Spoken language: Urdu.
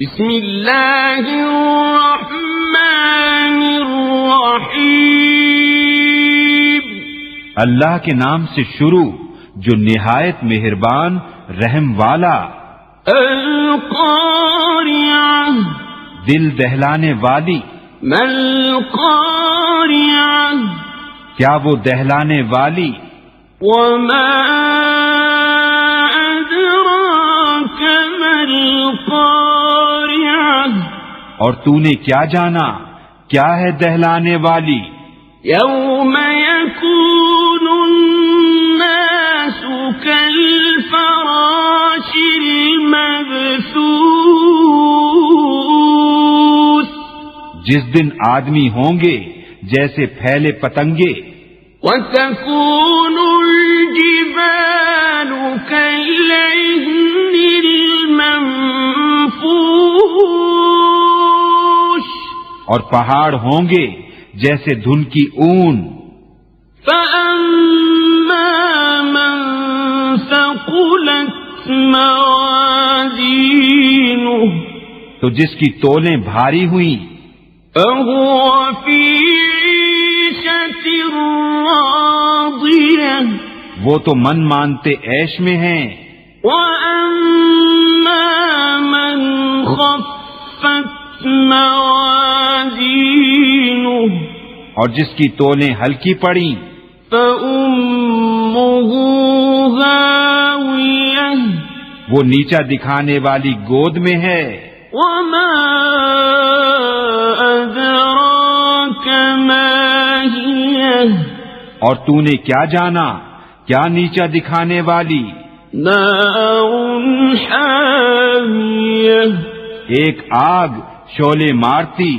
بسم اللہ الرحمن الرحیم، اللہ کے نام سے شروع جو نہایت مہربان رحم والا۔ القاریعہ، دل دہلانے والی۔ ما القاریعہ، کیا وہ دہلانے والی؟ وما ادراک ما القاریعہ، اور تو نے کیا جانا کیا ہے دہلانے والی؟ یوم یکون الناس کالفراش المبثوث، جس دن آدمی ہوں گے جیسے پھیلے پتنگے۔ وتكون الجبال كالعهن المنفوش، اور پہاڑ ہوں گے جیسے دھن کی اون۔ فأما من ثقلت موازينه، تو جس کی تولیں بھاری ہوئیں فهو في عيشة راضية، وہ تو من مانتے عیش میں ہیں۔ وأما من خفت موازينه، اور جس کی تولیں ہلکی پڑیں فأمه هاوية، وہ نیچا دکھانے والی گود میں ہے۔ وما أدراك ما هي، اور تو نے کیا جانا کیا نیچا دکھانے والی؟ نار حامية، ایک آگ شعلے مارتی۔